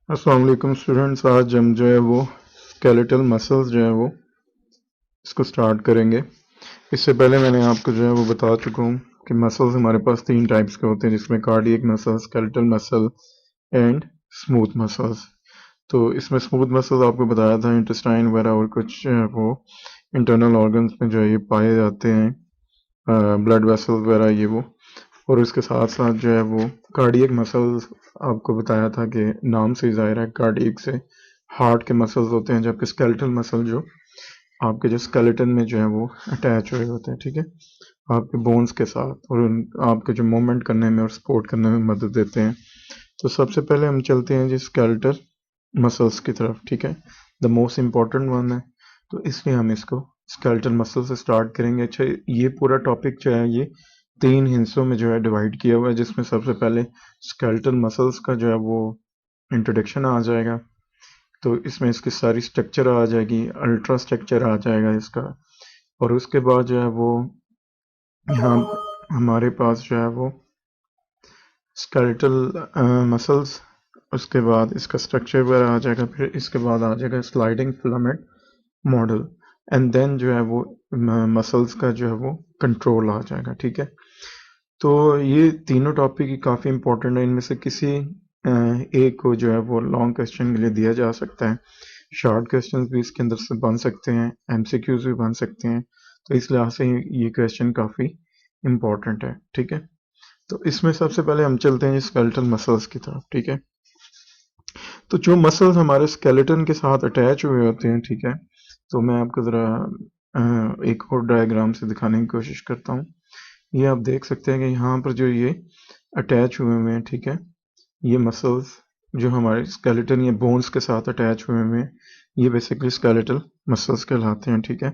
अस्सलाम वालेकुम स्टूडेंट्स। आज हम जो है वो स्केलेटल मसल्स जो है वो इसको स्टार्ट करेंगे। इससे पहले मैंने आपको जो है वो बता चुका हूँ कि मसल्स हमारे पास 3 टाइप्स के होते हैं, जिसमें cardiac muscle, skeletal muscle and smooth muscles. तो इसमें स्मूथ मसल्स आपको बताया था इंटेस्टाइन वगैरह और कुछ वो इंटरनल ऑर्गन्स में जो है ये पाए जाते हैं, ब्लड वेसल्स वगैरह ये वो। और उसके साथ साथ जो है वो कार्डियक मसल्स आपको बताया था कि नाम से ही ज़ाहिर है कार्डियक से हार्ट के मसल्स होते हैं, जबकि स्केलेटल मसल जो आपके जो स्केलेटन में जो है वो अटैच हुए होते हैं, ठीक है, आपके बोन्स के साथ, और आपके जो मूवमेंट करने में और सपोर्ट करने में मदद देते हैं। तो सबसे पहले हम चलते हैं जी स्केलेटल मसल्स की तरफ, ठीक है, द मोस्ट इम्पॉर्टेंट वन है, तो इसलिए हम इसको स्केलेटल मसल से स्टार्ट करेंगे। अच्छा, ये पूरा टॉपिक जो है ये 3 हिस्सों में जो है डिवाइड किया हुआ है, जिसमें सबसे पहले स्केलेटल मसल्स का जो है वो इंट्रोडक्शन आ जाएगा, तो इसमें इसकी सारी स्ट्रक्चर आ जाएगी, अल्ट्रा स्ट्रक्चर आ जाएगा इसका। और उसके बाद जो है वो यहाँ हमारे पास जो है वो स्केलेटल मसल्स, उसके बाद इसका स्ट्रक्चर वगैरह आ जाएगा, फिर इसके बाद आ जाएगा sliding filament model, and then जो है वो मसल्स का जो है वो कंट्रोल आ जाएगा, ठीक है। तो ये तीनों टॉपिक ही काफ़ी इंपॉर्टेंट है, इनमें से किसी एक को जो है वो लॉन्ग क्वेश्चन के लिए दिया जा सकता है, शॉर्ट क्वेश्चंस भी इसके अंदर से बन सकते हैं, एमसीक्यूज भी बन सकते हैं, तो इस लिहाज से ये क्वेश्चन काफ़ी इम्पॉर्टेंट है, ठीक है। तो इसमें सबसे पहले हम चलते हैं स्केलेटल मसल्स की तरफ, ठीक है। तो जो मसल्स हमारे स्केलेटन के साथ अटैच हुए होते हैं, ठीक है, तो मैं आपको ज़रा एक और डायग्राम से दिखाने की कोशिश करता हूँ। ये आप देख सकते हैं कि यहाँ पर जो ये अटैच हुए हैं, ठीक है, ये मसल्स जो हमारे स्केलेटन या बोन्स के साथ अटैच हुए हैं, ये बेसिकली स्केलेटल मसल्स कहलाते हैं, ठीक है।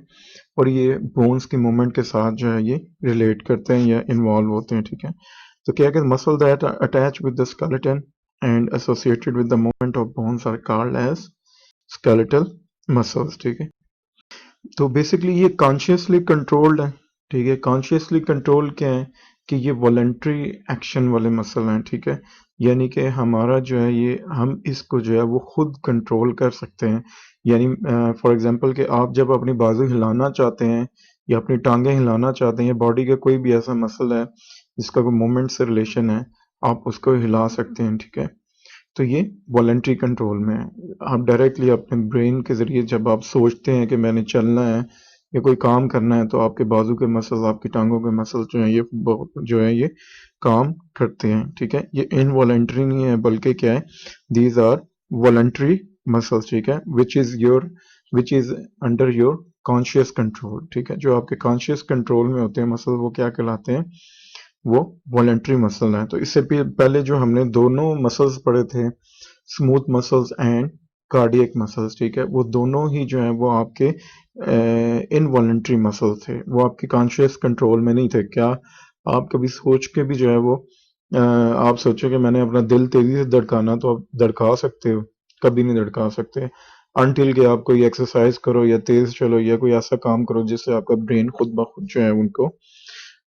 और ये बोन्स की मूवमेंट के साथ जो है ये रिलेट करते हैं या इन्वॉल्व होते हैं, ठीक है। तो क्या कहते हैं, muscle that attach with the skeleton and associated with the movement of bones are called as skeletal muscles, ठीक है। तो बेसिकली ये कॉन्शियसली कंट्रोल्ड है, ठीक है। कॉन्शियसली कंट्रोल क्या है कि ये वॉलंटरी एक्शन वाले मसल हैं, ठीक है, यानी कि हमारा जो है ये हम इसको जो है वो खुद कंट्रोल कर सकते हैं। यानी फॉर एग्जांपल कि आप जब अपनी बाजू हिलाना चाहते हैं या अपनी टांगें हिलाना चाहते हैं या बॉडी का कोई भी ऐसा मसल है जिसका कोई मूवमेंट से रिलेशन है, आप उसको हिला सकते हैं, ठीक है। तो ये वॉलंटरी कंट्रोल में है। आप डायरेक्टली अपने ब्रेन के ज़रिए जब आप सोचते हैं कि मैंने चलना है या कोई काम करना है, तो आपके बाजू के मसल्स, आपकी टांगों के मसल्स जो हैं ये जो है ये काम करते हैं, ठीक है। ये इनवॉलंटरी नहीं है, बल्कि क्या है, दीज आर वॉलंटरी मसल्स, ठीक है, which is under your conscious control, ठीक है। जो आपके कॉन्शियस कंट्रोल में होते हैं मसल, वो क्या कहलाते हैं, वो वॉलंटरी मसल है। तो इससे पहले जो हमने दोनों मसल्स पढ़े थे, smooth muscles and cardiac muscles, ठीक है, वो दोनों ही जो है वो आपके इनवॉलंटरी मसल थे, वो आपके कॉन्शियस कंट्रोल में नहीं थे। क्या आप कभी सोच के भी जो है वो आप सोचो कि मैंने अपना दिल तेजी से धड़काना, तो आप धड़का सकते हो? कभी नहीं धड़का सकते अनटिल कि आप कोई एक्सरसाइज करो या तेज चलो या कोई ऐसा काम करो जिससे आपका ब्रेन खुद ब खुद जो है उनको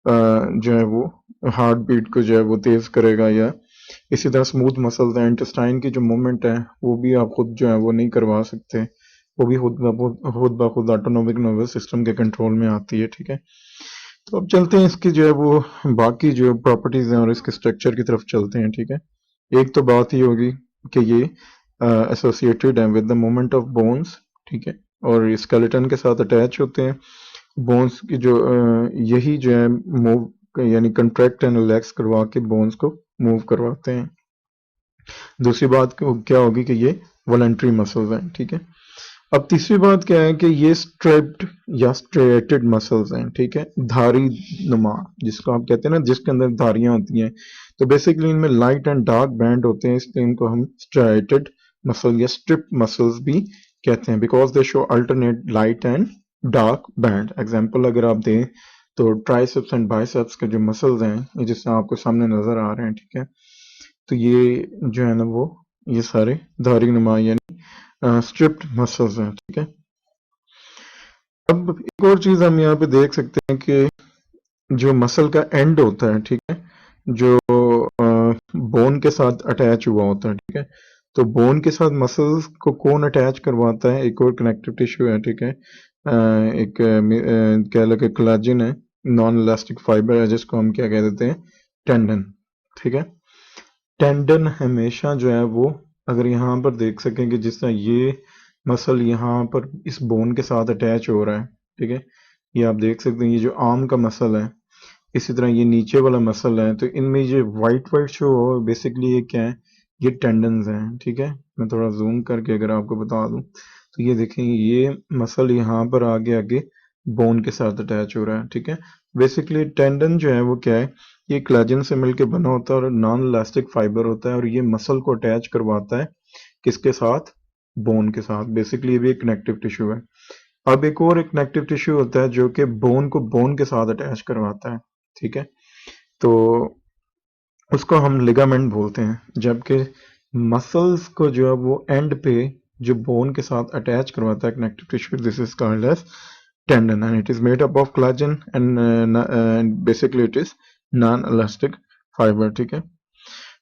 जो है वो हार्ट बीट को जो है वो तेज करेगा। या इसी तरह स्मूथ मसल्स हैं, इंटेस्टाइन की जो मूवमेंट है वो भी आप खुद जो है वो नहीं करवा सकते, वो भी खुद ऑटोनोमिक नर्वस सिस्टम के कंट्रोल में आती है, ठीक है। तो अब चलते हैं इसकी जो है वो बाकी जो प्रॉपर्टीज हैं और इसके स्ट्रक्चर की तरफ चलते हैं, ठीक है। एक तो बात ये होगी कि ये एसोसिएटेड है with the movement of bones, ठीक है, और स्केलेटन के साथ अटैच होते हैं। बोन्स की जो यही जो है मूव यानी कंट्रैक्ट एंड रिलैक्स करवा के बोन्स को मूव करवाते हैं। दूसरी बात क्या होगी कि ये वॉलंटरी मसल्स हैं, ठीक है। अब तीसरी बात क्या है कि ये स्ट्रेप्ड या स्ट्रेटेड मसल्स हैं, ठीक है, धारी नुमा जिसको आप कहते हैं ना, जिसके अंदर धारियां होती हैं। तो बेसिकली इनमें लाइट एंड डार्क बैंड होते हैं, इसलिए इनको हम स्ट्रेटेड मसल या स्ट्रिप मसल्स भी कहते हैं, because they show alternate light and dark band. Example अगर आप दें तो ट्राइसेप्स एंड बाइसेप्स के जो मसल्स हैं, ये जिससे आपको सामने नजर आ रहे हैं, ठीक है, तो ये जो है ना वो ये सारे धारी नुमा यानी स्ट्रिप्ड मसल्स हैं, ठीक है। अब एक और चीज हम यहाँ पे देख सकते हैं कि जो मसल का एंड होता है, ठीक है, जो बोन के साथ अटैच हुआ होता है, ठीक है, तो बोन के साथ मसल्स को कौन अटैच करवाता है? एक और कनेक्टिव टिश्यू है, ठीक है, कह लो कि कोलेजन है, नॉन इलास्टिक फाइबर है, जिसको हम क्या कह देते हैं? टेंडन, ठीक है। टेंडन हमेशा जो है वो, अगर यहाँ पर देख सकें कि जिस तरह ये मसल यहाँ पर इस बोन के साथ अटैच हो रहा है, ठीक है, ये आप देख सकते हैं, ये जो आर्म का मसल है, इसी तरह ये नीचे वाला मसल है, तो इनमें ये वाइट वाइट शो हो, बेसिकली ये क्या है? ये टेंडन्स हैं, ठीक है। मैं थोड़ा जूम करके अगर आपको बता दूं तो ये देखें, ये मसल यहाँ पर आगे आगे बोन के साथ अटैच हो रहा है, ठीक है। बेसिकली टेंडन जो है वो क्या है? ये कोलेजन से मिलकर बना होता है और नॉन इलास्टिक फाइबर होता है, और ये मसल को अटैच करवाता है किसके साथ? बोन के साथ। बेसिकली ये भी एक कनेक्टिव टिश्यू है। अब एक और एक कनेक्टिव टिश्यू होता है जो कि बोन को बोन के साथ अटैच करवाता है, ठीक है, तो उसको हम लिगामेंट बोलते हैं। जबकि मसल्स को जो है वो एंड पे जो बोन के साथ अटैच करवाता है connective tissue, this is called as tendon and it is made up of collagen and basically it is non elastic fibre, ठीक है।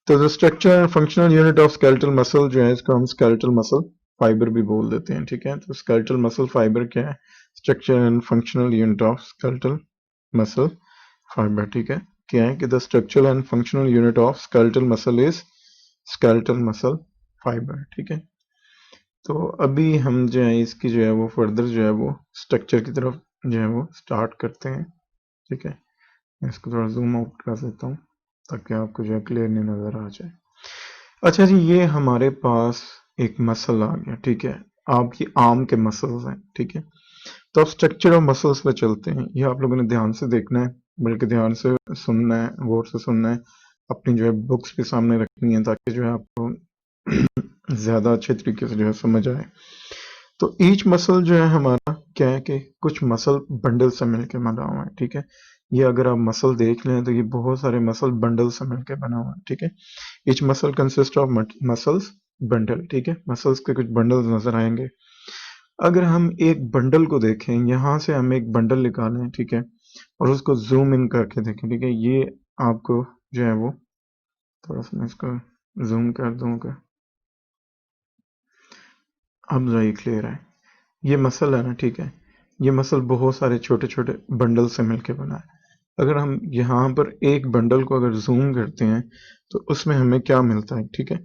तो the structure and functional unit of skeletal muscle जो है इसको हम स्केलेटल मसल फाइबर भी बोल देते हैं, ठीक है। तो स्केलेटल मसल फाइबर क्या है? Structure and functional unit of skeletal muscle fibre, ठीक है। क्या है कि the structural and functional unit of skeletal muscle is skeletal muscle fibre, ठीक है। तो अभी हम जो है इसकी जो है वो फर्दर जो है वो स्ट्रक्चर की तरफ जो है वो स्टार्ट करते हैं, ठीक है। मैं इसको थोड़ा जूम आउट कर देता हूँ ताकि आपको जो है क्लियरली नजर आ जाए। अच्छा जी, ये हमारे पास एक मसल आ गया, ठीक है, आपकी आर्म के मसल्स हैं, ठीक है। तो अब स्ट्रक्चर ऑफ मसल्स पे चलते हैं। ये आप लोगों ने ध्यान से देखना है, बल्कि ध्यान से सुनना है, गौर से सुनना है, अपनी जो है बुक्स भी सामने रखनी है ताकि जो है आपको ज्यादा अच्छे तरीके से जो है समझ आए। तो ईच मसल जो है हमारा क्या है कि कुछ मसल बंडल से मिलकर बना हुआ है, ठीक है। ये अगर आप मसल देख लें तो ये बहुत सारे मसल बंडल से मिलकर बना हुआ है, ठीक है। Each muscle consist of muscles bundle, ठीक है, मसल्स के कुछ बंडल्स नजर आएंगे। अगर हम एक बंडल को देखें, यहां से हम एक बंडल निकालें, ठीक है, और उसको जूम इन करके देखें, ठीक है, ये आपको जो है वो थोड़ा सा मैं इसको जूम कर दूंगा, अब जो ये क्लियर है। ये मसल है ना, ठीक है, ये मसल बहुत सारे छोटे छोटे बंडल से मिलकर बना है। अगर हम यहाँ पर एक बंडल को अगर जूम करते हैं तो उसमें हमें क्या मिलता है, ठीक है।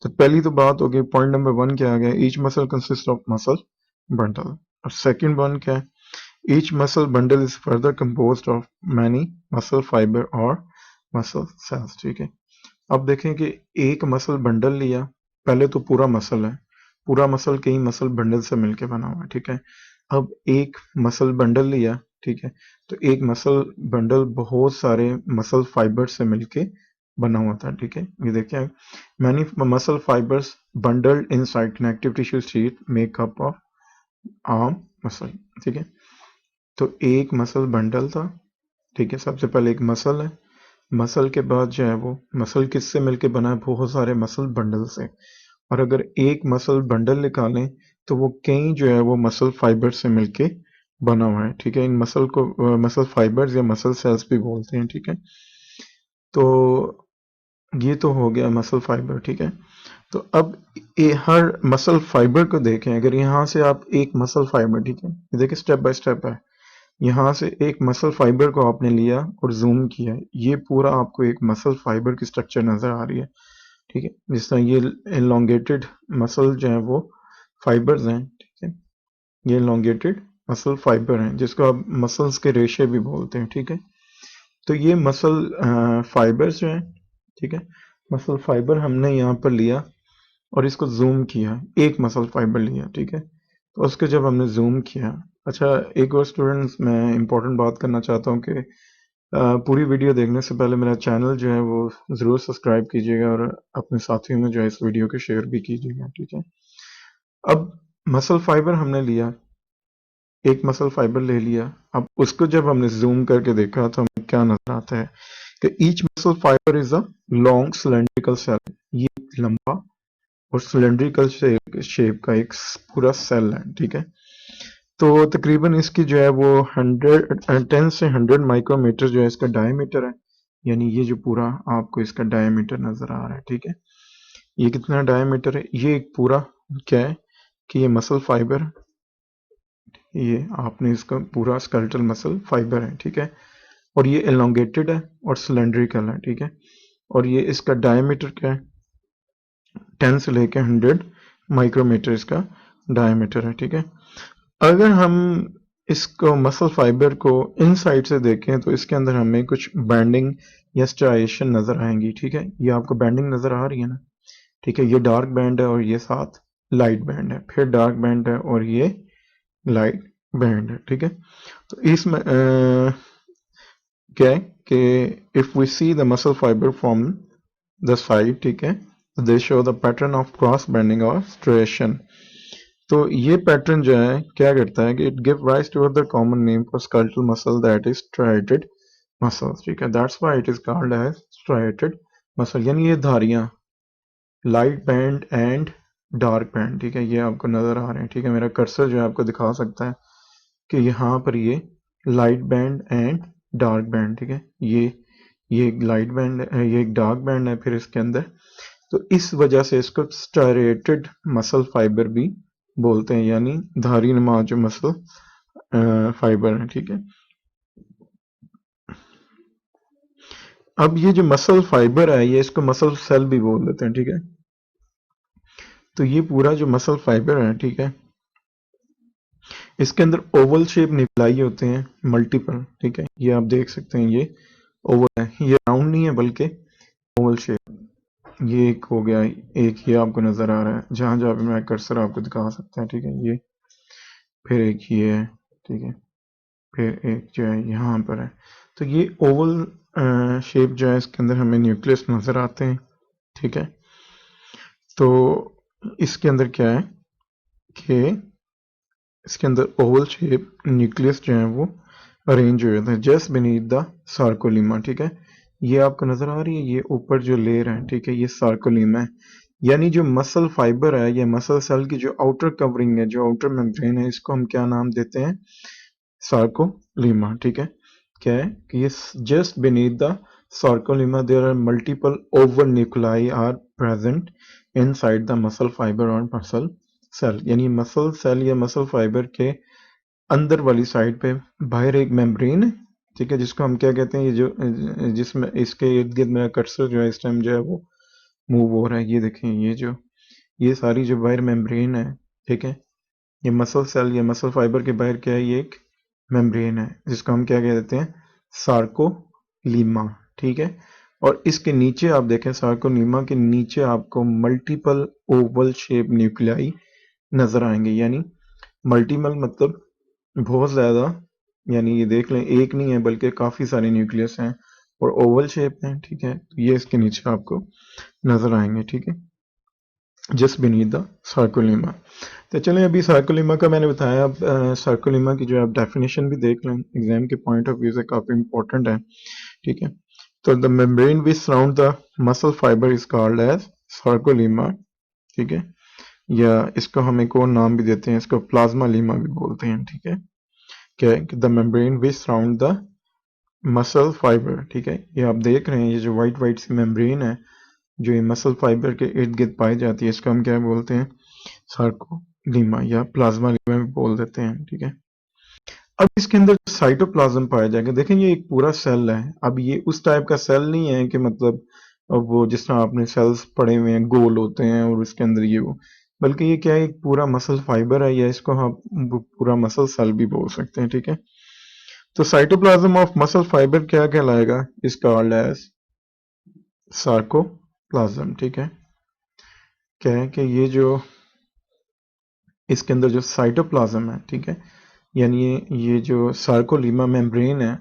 तो पहली तो बात हो गई, पॉइंट नंबर 1 क्या आ गया? Each muscle consist of muscle bundle. और सेकंड वन क्या है? Each muscle bundle is further composed of many muscle fibre और मसल सेल्स, ठीक है। अब देखें कि एक मसल बंडल लिया, पहले तो पूरा मसल है, पूरा मसल कई मसल बंडल से मिलकर बना हुआ है, ठीक है। अब एक मसल बंडल लिया, ठीक है, तो एक मसल बंडल बहुत सारे मसल फाइबर से मिलके बना हुआ था, ठीक है। ये देखिए, many muscle fibres bundled inside connective tissue sheet make up of arm muscle, ठीक है। तो एक मसल बंडल था, ठीक है, सबसे पहले एक मसल है, मसल के बाद जो है वो मसल किससे मिलके बना है? बहुत सारे मसल बंडल से। और अगर एक मसल बंडल निकालें तो वो कई जो है वो मसल फाइबर से मिलके बना हुआ है, ठीक है। इन मसल को मसल फाइबर्स या मसल सेल्स भी बोलते हैं, ठीक है। तो ये तो हो गया मसल फाइबर, ठीक है। तो अब हर मसल फाइबर को देखें, अगर यहाँ से आप एक मसल फाइबर, ठीक है, ये देखिए स्टेप बाय स्टेप है, यहाँ से एक मसल फाइबर को आपने लिया और जूम किया, ये पूरा आपको एक मसल फाइबर की स्ट्रक्चर नजर आ रही है, ठीक है। जिस तरह ये एलोंगेटेड मसल जो है वो फाइबर्स हैं, ठीक है, ये एलोंगेटेड मसल फाइबर हैं जिसको आप मसल्स के रेशे भी बोलते हैं, ठीक है। तो ये मसल फाइबर्स जो हैं, ठीक है, मसल फाइबर हमने यहाँ पर लिया और इसको जूम किया, एक मसल फाइबर लिया, ठीक है, तो उसके जब हमने जूम किया। अच्छा, एक और स्टूडेंट्स मैं इंपॉर्टेंट बात करना चाहता हूँ कि पूरी वीडियो देखने से पहले मेरा चैनल जो है वो ज़रूर सब्सक्राइब कीजिएगा और अपने साथियों में जो है इस वीडियो को शेयर भी कीजिएगा, ठीक है। अब मसल फाइबर हमने लिया, एक मसल फाइबर ले लिया, अब उसको जब हमने जूम करके देखा तो हमें क्या नजर आता है कि each muscle fibre is a long cylindrical cell, ये एक लंबा और सिलेंड्रिकल शेप का एक पूरा सेल है, ठीक है। तो तकरीबन इसकी जो है वो 10 से 100 माइक्रोमीटर जो है इसका डायमीटर है, यानी ये जो पूरा आपको इसका डायमीटर नजर आ रहा है, ठीक है। ये कितना डायमीटर है, ये एक पूरा क्या है कि ये मसल फाइबर, ये आपने इसका पूरा स्केलेटल मसल फाइबर है, ठीक है, और ये एलोंगेटेड है और सिलेंड्रिकल है, ठीक है, और ये इसका डायमीटर क्या है 10 से लेके 100 माइक्रोमीटर इसका डायमीटर है, ठीक है। अगर हम इसको मसल फाइबर को इनसाइड से देखें तो इसके अंदर हमें कुछ बैंडिंग या स्ट्राइएशन नजर आएंगी, ठीक है, ये आपको बैंडिंग नजर आ रही है ना, ठीक है, ये डार्क बैंड है और ये साथ लाइट बैंड है, फिर डार्क बैंड है और ये लाइट बैंड है, ठीक है। तो इसमें क्या है कि if we see the muscle fibre from the side, ठीक है, they show the pattern of cross banding और स्ट्रेशन। तो ये पैटर्न जो है क्या करता है कि it give rise to the common name for skeletal muscle that is striated muscles, ठीक है, that's why it is called as striated muscle, यानी ये धारियां light band and dark band, ठीक है, ये आपको नजर आ रहे हैं, ठीक है, मेरा कर्सर जो है आपको दिखा सकता है कि यहाँ पर ये light band and dark band, ठीक है, ये एक लाइट बैंड है, ये एक डार्क बैंड है फिर इसके अंदर, तो इस वजह से इसको स्ट्राइएटेड मसल फाइबर भी बोलते हैं, यानी धारी नुमा जो मसल फाइबर है, ठीक है। अब ये जो मसल फाइबर है ये इसको मसल सेल भी बोल देते हैं, ठीक है। तो ये पूरा जो मसल फाइबर है, ठीक है, इसके अंदर ओवल शेप निकलाई होते हैं मल्टीपल, ठीक है, ये आप देख सकते हैं, ये ओवल है, ये राउंड नहीं है बल्कि ओवल शेप, ये एक हो गया, एक ये आपको नजर आ रहा है जहां जहां पे मैं कर्सर आपको दिखा सकता है, ठीक है, ये फिर एक ये है, ठीक है, फिर एक जो है यहाँ पर है, तो ये ओवल शेप जो है इसके अंदर हमें न्यूक्लियस नजर आते हैं, ठीक है। तो इसके अंदर क्या है कि इसके अंदर ओवल शेप न्यूक्लियस जो है वो अरेंज हो जाता है जस्ट बीनीथ द सार्कोलीमा, ठीक है, ये आपको नजर आ रही है, ये ऊपर जो लेयर है, ठीक है, ये सार्कोलीमा है, यानी जो मसल फाइबर है, ये मसल सेल की जो आउटर कवरिंग है, जो आउटर मेम्ब्रेन है, इसको हम क्या नाम देते हैं, सार्कोलीमा, ठीक है। क्या है कि ये just beneath the sarcolemma there are multiple oval nuclei are present inside the muscle fibre और मसल सेल, यानी मसल सेल या मसल फाइबर के अंदर वाली साइड पे बाहर एक मेम्ब्रेन है, ठीक है, जिसको हम क्या कहते हैं, ये जो जिसमें इसके इर्द गिर्द मेरा कर्सर जो है इस टाइम जो है वो मूव हो रहा है, ये देखें, ये जो ये सारी जो बाहर मेम्ब्रेन है, ठीक है, ये मसल सेल या मसल फाइबर के बाहर क्या है, ये एक मेम्ब्रेन है जिसको हम क्या कह देते हैं, सार्कोलीमा, ठीक है। और इसके नीचे आप देखें, सार्कोलीमा के नीचे आपको मल्टीपल ओवल शेप न्यूक्लियाई नजर आएंगे, यानी मल्टीपल मतलब बहुत ज्यादा, यानी ये देख लें एक नहीं है बल्कि काफी सारे न्यूक्लियस हैं और ओवल शेप हैं, ठीक है, तो ये इसके नीचे आपको नजर आएंगे, ठीक है, जस्ट बीनीथ द सार्कोलीमा। तो चलें, अभी सार्कोलीमा का मैंने बताया, अब सार्कोलीमा की जो आप डेफिनेशन भी देख लें, एग्जाम के पॉइंट ऑफ व्यू से काफी इंपॉर्टेंट है, ठीक है। तो the membrane which surround the muscle fibre is called as sarcolemma, ठीक है, या इसको हम एक और नाम भी देते हैं, इसको प्लाज्मा लीमा भी बोलते हैं, ठीक है। क्या है कि the membrane which surround the muscle fibre, ठीक है, ये आप देख रहे हैं, ये जो व्हाइट व्हाइट सी मेम्ब्रेन है जो ये मसल फाइबर के इर्द गिर्द पाई जाती है, इसको हम क्या बोलते हैं, सार्कोलीमा या प्लाज्मा लीमा भी बोल देते हैं, ठीक है। अब इसके अंदर साइटोप्लाज्म पाया जाएगा, देखें ये एक पूरा सेल है, अब ये उस टाइप का सेल नहीं है कि मतलब अब वो जिस तरह आपने सेल्स पड़े हुए हैं गोल होते हैं और उसके अंदर ये वो, बल्कि ये क्या है, एक पूरा मसल फाइबर है, या इसको हम पूरा मसल सेल भी बोल सकते हैं, ठीक है। तो साइटोप्लाज्म ऑफ मसल फाइबर क्या कहलाएगा, इज कॉल्ड एज सार्कोप्लाज्म, ठीक है। क्या है कि ये जो इसके अंदर जो साइटोप्लाज्म है, ठीक है, यानी ये जो सार्कोलीमा मेम्ब्रेन है,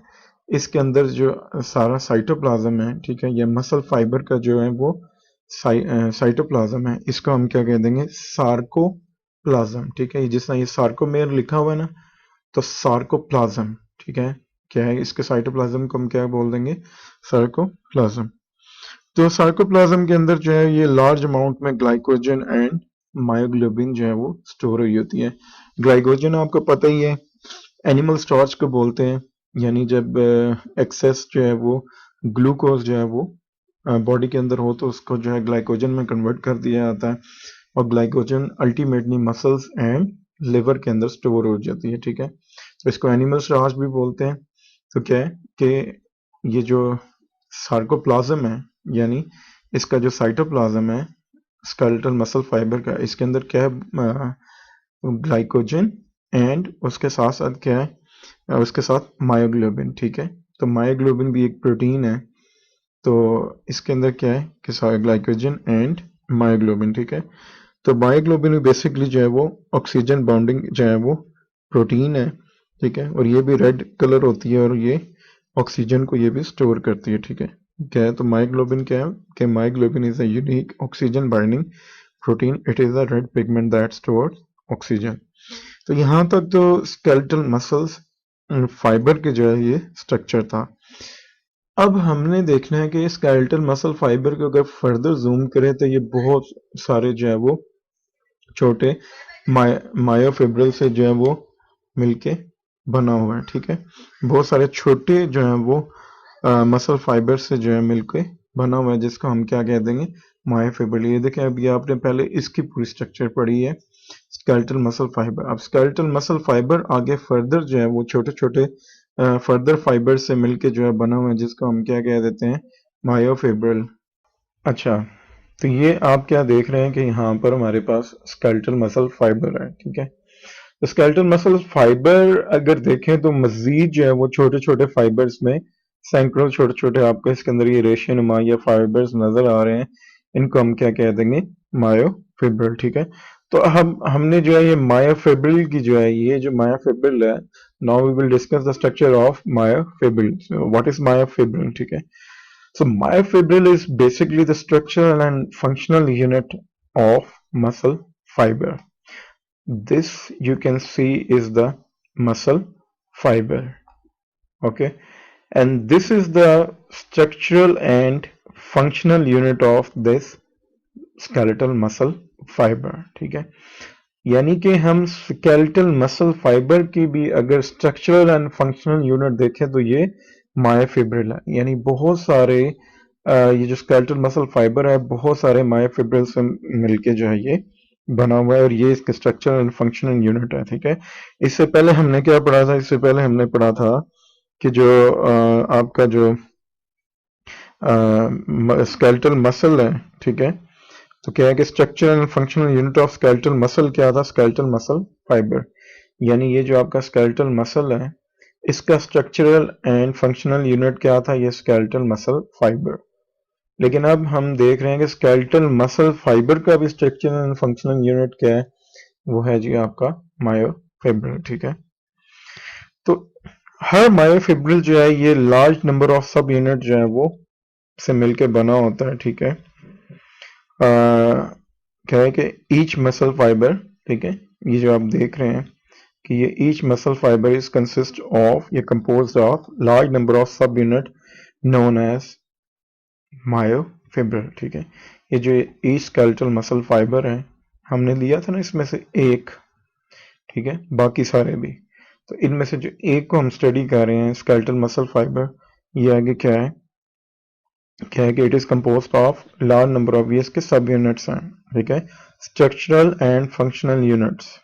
इसके अंदर जो सारा साइटोप्लाज्म है, ठीक है, ये मसल फाइबर का जो है वो साइटोप्लाज्म है, इसको हम क्या कह देंगे, सार्कोप्लाज्म, ठीक है, जिस तरह ये सार्कोमेर लिखा हुआ है ना, तो सार्कोप्लाज्म, ठीक है, क्या है, इसके साइटोप्लाज्म को हम क्या बोल देंगे, सार्कोप्लाज्म। तो सार्कोप्लाज्म के अंदर जो है ये लार्ज अमाउंट में ग्लाइकोजन एंड मायोग्लोबिन जो है वो स्टोर हुई होती है। ग्लाइकोजन आपको पता ही है, एनिमल स्टार्च को बोलते हैं, यानी जब एक्सेस जो है वो ग्लूकोज जो है वो बॉडी के अंदर हो तो उसको जो है ग्लाइकोजन में कन्वर्ट कर दिया जाता है और glycogen ultimately muscles and liver के अंदर स्टोर हो जाती है, ठीक है। तो इसको एनिमल स्टार्च भी बोलते हैं। तो क्या है कि ये जो सार्कोप्लाज्म है, यानी इसका जो साइटोप्लाज्म है स्केलेटल मसल फाइबर का, इसके अंदर क्या है, ग्लाइकोजन एंड उसके साथ साथ क्या है, उसके साथ मायोग्लोबिन, ठीक है। तो मायोग्लोबिन भी एक प्रोटीन है। तो इसके अंदर क्या है कि ग्लाइकोजन एंड मायोग्लोबिन, ठीक है। तो मायोग्लोबिन भी बेसिकली जो है वो ऑक्सीजन बाउंडिंग जो है वो प्रोटीन है, ठीक है। और ये भी रेड कलर होती है और ये ऑक्सीजन को ये भी स्टोर करती है, ठीक है। क्या है तो मायोग्लोबिन क्या है कि myoglobin is a unique oxygen binding protein, it is a red pigment that stores oxygen. तो यहाँ तक तो स्केलेटल मसल्स फाइबर के जो है ये स्ट्रक्चर था। अब हमने देखना है कि स्केलेटल मसल फाइबर को अगर फर्दर जूम करें तो ये बहुत सारे जो है वो छोटे मायोफिब्रिल से जो है वो मिलके बना हुआ है, ठीक है। बहुत सारे छोटे जो है वो मसल फाइबर से जो है मिलके बना हुआ है, जिसको हम क्या कह देंगे, मायोफिब्रिल। ये देखें, अभी आपने पहले इसकी पूरी स्ट्रक्चर पढ़ी है स्केलेटल मसल फाइबर। अब स्केलेटल मसल फाइबर आगे फर्दर जो है वो छोटे छोटे फर्दर फाइबर से मिलके जो है बना हुआ है, जिसको हम क्या कह देते हैं, मायोफिब्रिल। अच्छा, तो ये आप क्या देख रहे हैं कि यहाँ पर हमारे पास स्केलेटल मसल फाइबर है, ठीक है। तो स्केलेटल मसल फाइबर अगर देखें तो मजीद जो है वो छोटे छोटे फाइबर्स में सैकड़ों छोटे छोटे आपको इसके अंदर ये रेशेनुमा या फाइबर्स नजर आ रहे हैं, इनको हम क्या कह देंगे, मायोफिब्रिल, ठीक है। तो हमने जो है ये मायोफिब्रिल की जो है, ये जो मायोफिब्रिल है, now we will discuss the structure of myofibril. What is myofibril, ठीक है। So myofibril is basically the structural and functional unit of muscle fiber. This you can see is the muscle fiber. Okay, and this is the structural and functional unit of this skeletal muscle fiber. ठीक है, यानी कि हम skeletal muscle fibre की भी अगर structural and functional unit देखें तो ये मायोफिब्रिल है। यानी बहुत सारे ये जो स्केलेटल मसल फाइबर है बहुत सारे मायोफिब्रिल से मिलके जो है ये बना हुआ है और ये इसके स्ट्रक्चरल एंड फंक्शनल यूनिट है, ठीक है। इससे पहले हमने क्या पढ़ा था, इससे पहले हमने पढ़ा था कि जो आपका जो स्केलेटल मसल है, ठीक है। तो क्या है कि structural and functional unit of skeletal muscle क्या था, स्केलेटल मसल फाइबर। यानी ये जो आपका स्केलेटल मसल है इसका स्ट्रक्चरल एंड फंक्शनल यूनिट क्या था, ये स्केलेटल मसल फाइबर। लेकिन अब हम देख रहे हैं कि स्केलेटल मसल फाइबर का भी स्ट्रक्चरल एंड फंक्शनल यूनिट क्या है, वो है जी आपका मायोफिब्रिल, ठीक है। तो हर मायोफिब्रिल जो है ये large number of sub unit जो है वो से मिलके बना होता है, ठीक है। क्या है कि ईच मसल फाइबर, ठीक है, ये जो आप देख रहे हैं कि ये each muscle fibre is consist of, ये composed of large number of sub unit known as myofibril, ठीक है। ये जो ईच स्केलेटल मसल फाइबर है हमने लिया था ना इसमें से एक, ठीक है, बाकी सारे भी। तो इनमें से जो एक को हम स्टडी कर रहे हैं स्केलेटल मसल फाइबर, ये आगे क्या है कि it is composed of large number of ये इसके सब यूनिट्स हैं, ठीक है, स्ट्रक्चरल एंड फंक्शनल यूनिट्स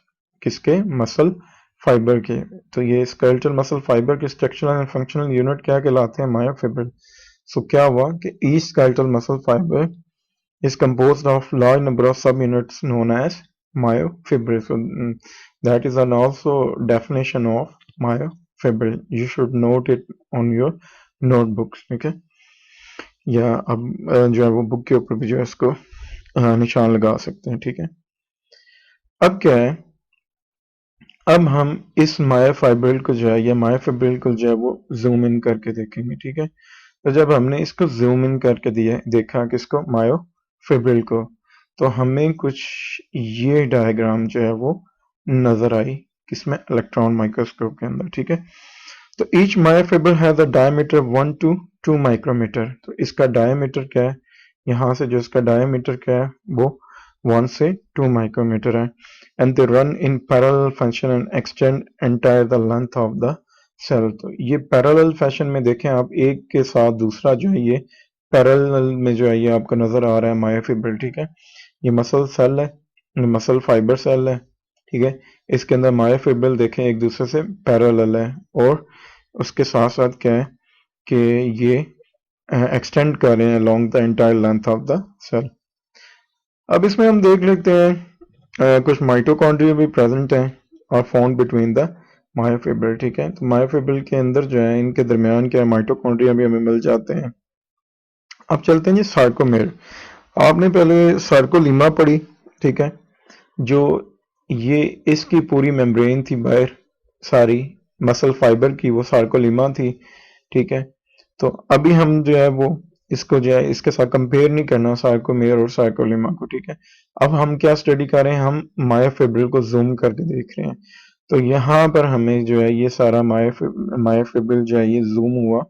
किसके, मसल फाइबर के। तो ये स्केलेटल मसल फाइबर के स्ट्रक्चरल एंड फंक्शनल यूनिट क्या कहलाते हैं, मायोफिब्रिल। सो क्या हुआ कि each skeletal muscle fibre is composed of large number of subunits known as myofibril. So that is an also definition of myofibril. You should note it on your notebooks. ठीक है, या अब जो है वो बुक के ऊपर भी जो है इसको निशान लगा सकते हैं, ठीक है। अब क्या है, अब हम इस मायोफिब्रिल को जो है या मायोफिब्रिल को जो है वो जूम इन करके देखेंगे, ठीक है। तो जब हमने इसको जूम इन करके देखा किसको, मायोफिब्रिल को, तो हमें कुछ ये डायग्राम जो है वो नजर आई किसमें, इलेक्ट्रॉन माइक्रोस्कोप के अंदर, ठीक है। तो each myofibril has a diameter 1 to 2 micrometre. तो इसका डायमीटर क्या है, यहाँ से जो इसका डायमीटर क्या है वो 1 से 2 माइक्रोमीटर है। And they run in parallel function and extend entire the length of the cell. तो ये पैरेलल फैशन में देखें आप, एक के साथ दूसरा जो है ये पैरेलल में जो है ये आपको नजर आ रहा है मायोफिब्रिल, ठीक है। ये मसल सेल है, मसल फाइबर सेल है, ठीक है। इसके अंदर मायोफिब्रिल देखें एक दूसरे से पैरेलल है, और उसके साथ साथ क्या है कि ये एक्सटेंड कर रहे हैं along the entire length of the cell. अब इसमें हम देख लेते हैं कुछ माइटोकॉन्ड्रिया भी प्रेजेंट हैं और फाउंड बिटवीन द मायोफिब्रिल, ठीक है। तो मायोफिब्रिल के अंदर जो है इनके दरमियान क्या माइटोकॉन्ड्रिया भी हमें मिल जाते हैं। अब चलते हैं जी सार्कोमेर। आपने पहले सार्कोलीमा पढ़ी, ठीक है, जो ये इसकी पूरी मेम्ब्रेन थी बाहर सारी मसल फाइबर की, वो सार्कोलीमा थी, ठीक है। तो अभी हम जो है वो इसको जो है इसके साथ कंपेयर नहीं करना सार्कोमेर और सार्कोलीमा को, ठीक है। अब हम क्या स्टडी कर रहे हैं, हम मायोफिब्रिल को जूम करके देख रहे हैं। तो यहाँ पर हमें जो है ये सारा मायोफिब्रिल जो है ये जूम हुआ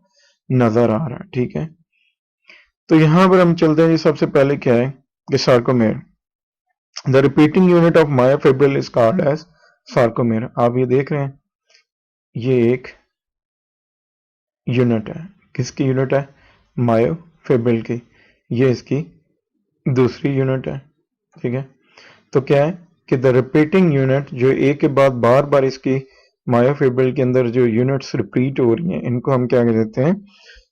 नजर आ रहा है, ठीक है। तो यहाँ पर हम चलते हैं जी, सबसे पहले क्या है कि sarcomere, the repeating unit of myofibril is called as sarcomere. आप ये देख रहे हैं, ये एक यूनिट है, किसकी यूनिट है, मायोफिब्रिल की, ये इसकी दूसरी यूनिट है, ठीक है। तो क्या है कि द रिपीटिंग यूनिट, जो एक के बाद बार बार इसकी मायोफिब्रिल के अंदर जो यूनिट्स रिपीट हो रही हैं, इनको हम क्या कहते हैं,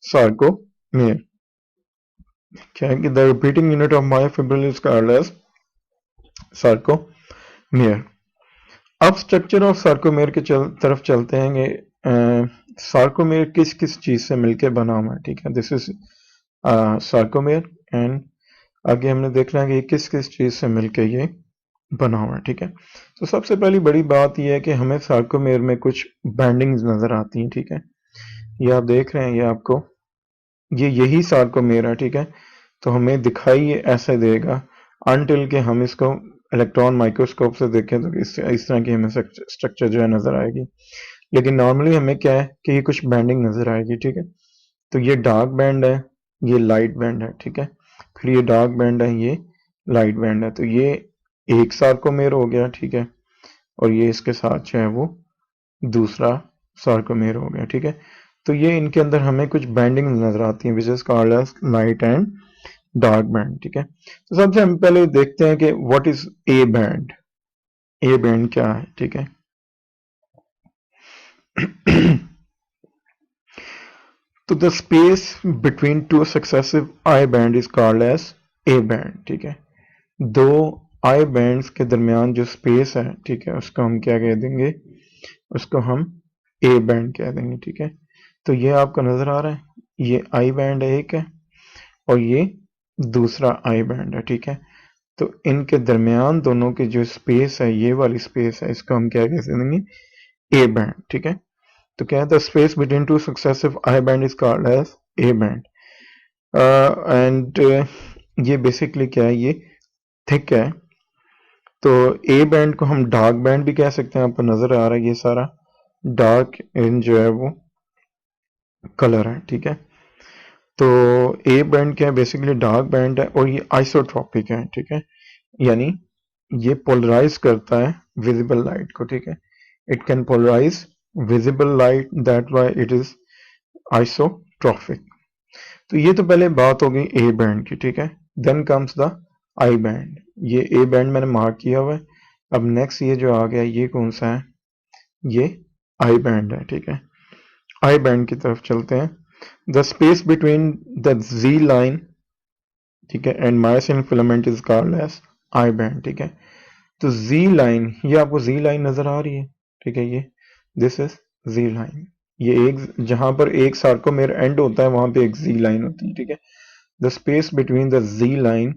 सार्कोमेर। क्या है कि the repeating unit of myofibril is called as sarcomere. अब स्ट्रक्चर ऑफ सार्कोमेर के तरफ चलते हैं। सार्कोमेर किस किस चीज से मिलकर बना हुआ है, ठीक है। दिस इज सार्कोमेर, एंड आगे हमने देखना है कि किस किस चीज से मिलकर ये बना हुआ है, ठीक है। तो सबसे पहली बड़ी बात यह है कि हमें सार्कोमेर में कुछ बैंडिंग्स नजर आती हैं, ठीक है। ये आप देख रहे हैं, ये आपको ये यही सार्कोमेर है, ठीक है। तो हमें दिखाई ये ऐसे देगा अनटिल के हम इसको इलेक्ट्रॉन माइक्रोस्कोप से देखें तो इस तरह की हमें स्ट्रक्चर जो है नजर आएगी। लेकिन नॉर्मली हमें क्या है कि ये कुछ बैंडिंग नजर आएगी, ठीक है। तो ये डार्क बैंड है, ये लाइट बैंड है, ठीक है। फिर ये डार्क बैंड है, ये लाइट बैंड है। तो ये एक सार्कोमेर हो गया, ठीक है, और ये इसके साथ जो है वो दूसरा सार्कोमेर हो गया, ठीक है। तो ये इनके अंदर हमें कुछ बैंडिंग नजर आती है, which is called as light and dark band, ठीक है। तो सबसे हम पहले देखते हैं कि what is A band. A band क्या है, ठीक है। तो the space between two successive I band is called as A band, ठीक है। दो आई बैंड्स के दरमियान जो स्पेस है, ठीक है, उसको हम क्या कह देंगे, उसको हम ए बैंड कह देंगे, ठीक है। तो ये आपको नजर आ रहा है, ये आई बैंड एक है और ये दूसरा आई बैंड है, ठीक है। तो इनके दरमियान दोनों की जो स्पेस है, ये वाली स्पेस है, इसको हम क्या कह देंगे, ए बैंड, ठीक है। तो क्या है, the space between two successive I band is called as A band, and ये बेसिकली क्या है, ये थिक है। तो ए बैंड को हम डार्क बैंड भी कह सकते हैं, आपको नजर आ रहा है ये सारा डार्क इन जो है वो कलर है, ठीक है। तो ए बैंड क्या है, बेसिकली डार्क बैंड है और ये आइसोट्रॉपिक है, ठीक है। यानी ये पोलराइज करता है विजिबल लाइट को, ठीक है। It can polarise visible light, that why it is isotropic. तो ये तो पहले बात हो गई ए बैंड की, ठीक है। Then comes the I band, ये ए बैंड मैंने मार्क किया हुआ है। अब नेक्स्ट ये जो आ गया, ये कौन सा है, ये आई बैंड है, ठीक है। आई बैंड की तरफ चलते हैं। The space between the G line, ठीक है, and myosin filament is called as I band, ठीक है। तो जी लाइन, ये आपको जी लाइन नजर आ रही है, ठीक है, ये दिस इज जी लाइन। ये एक जहां पर एक सार्कोमेर एंड होता है वहां पे एक जी लाइन होती है, ठीक है। The space between the G line,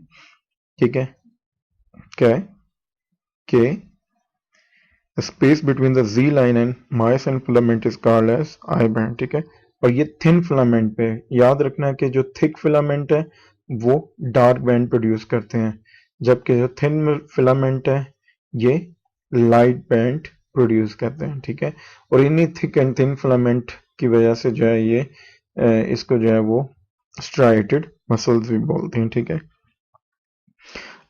ठीक है, क्या है कि the space between the G line and myosin filament is called as I band, ठीक है। और ये थिन फिलामेंट पे याद रखना है कि जो थिक फिलामेंट है वो डार्क बैंड प्रोड्यूस करते हैं, जबकि जो थिन फिलामेंट है ये लाइट बैंड प्रोड्यूस करते हैं, ठीक है। और इन्हीं थिक एंड थिन फिलामेंट की वजह से जो है ये इसको जो है वो स्ट्राइटेड मसल्स भी बोलते हैं, ठीक है।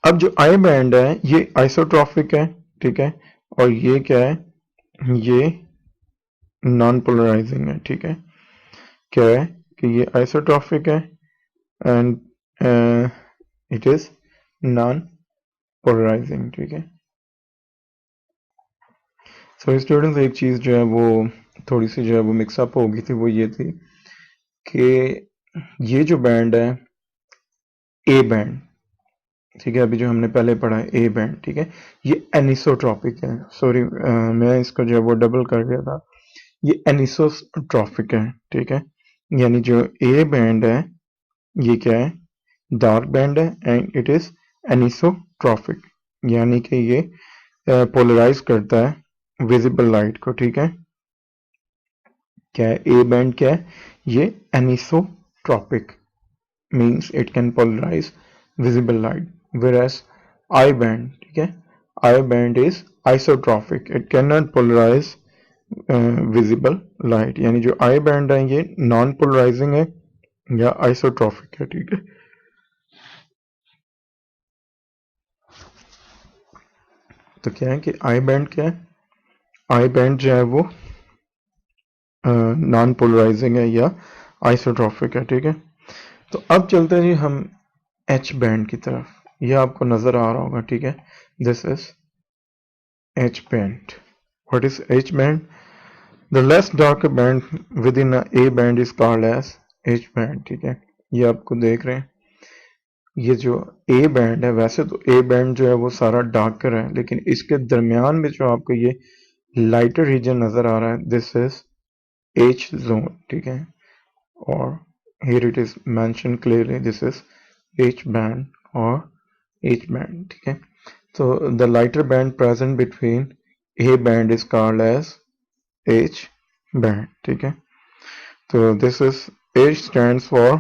अब जो आई बैंड है ये आइसोट्रॉपिक है, ठीक है, और ये क्या है, ये नॉन पोलराइजिंग है, ठीक है। क्या है कि ये आइसोट्रॉपिक है and it is non polarising, ठीक है। सो स्टूडेंट्स, एक चीज जो है वो थोड़ी सी जो है वो मिक्सअप हो गई थी, वो ये थी कि ये जो बैंड है ए बैंड, ठीक है, अभी जो हमने पहले पढ़ा है ए बैंड, ठीक है, ये एनिसोट्रॉपिक है। सॉरी, मैं इसको जो है वो डबल कर गया था, ये एनिसोट्रॉपिक है, ठीक है। यानी जो ए बैंड है ये क्या है, डार्क बैंड है एंड इट इज एनिसोट्रॉपिक, यानी कि ये पोलराइज करता है विजिबल लाइट को, ठीक है। क्या है ए बैंड, क्या है ये anisotropic, means it can polarize visible light, whereas I band, ठीक है, I band is isotropic, it cannot polarize visible light, यानी जो I band है ये नॉन पोलराइजिंग है या आइसोट्रॉपिक है, ठीक है। तो क्या है कि I band क्या है, I band जो है वो नॉन पोलराइजिंग है या आइसोट्रॉपिक है, ठीक है। तो अब चलते हैं जी हम H बैंड की तरफ, ये आपको नजर आ रहा होगा, ठीक है। This is H band. What is H band? The less darker band within a A band is called as H band, ठीक है। ये आपको देख रहे हैं, ये जो A बैंड है, वैसे तो A बैंड जो है वो सारा डार्कर है, लेकिन इसके दरमियान में जो आपको ये लाइटर रीजन नजर आ रहा है, दिस इज H जोन, ठीक है। और here it is mentioned clearly, this is H band or H band, ठीक है। So the lighter band present between A band is called as H band, ठीक है। तो this is H stands for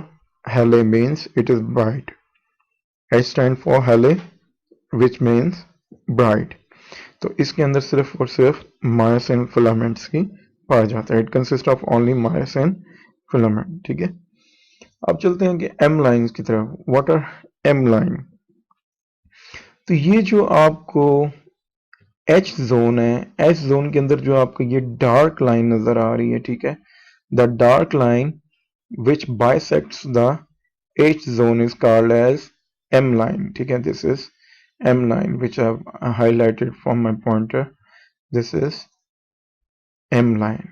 Halley, means it is bright. H stands for Halley, which means bright. तो इसके अंदर सिर्फ और सिर्फ मायोसिन फिलामेंट्स की पाया जाता है, it consist of only myosin filament, ठीक है। अब चलते हैं कि एम लाइंस की तरफ। What are M line? तो ये जो आपको एच जोन है, एच जोन के अंदर जो आपको ये डार्क लाइन नजर आ रही है, ठीक है, the dark line which bisects the H zone is called as M line, ठीक है। This is M line which I have highlighted from my pointer, this is M line,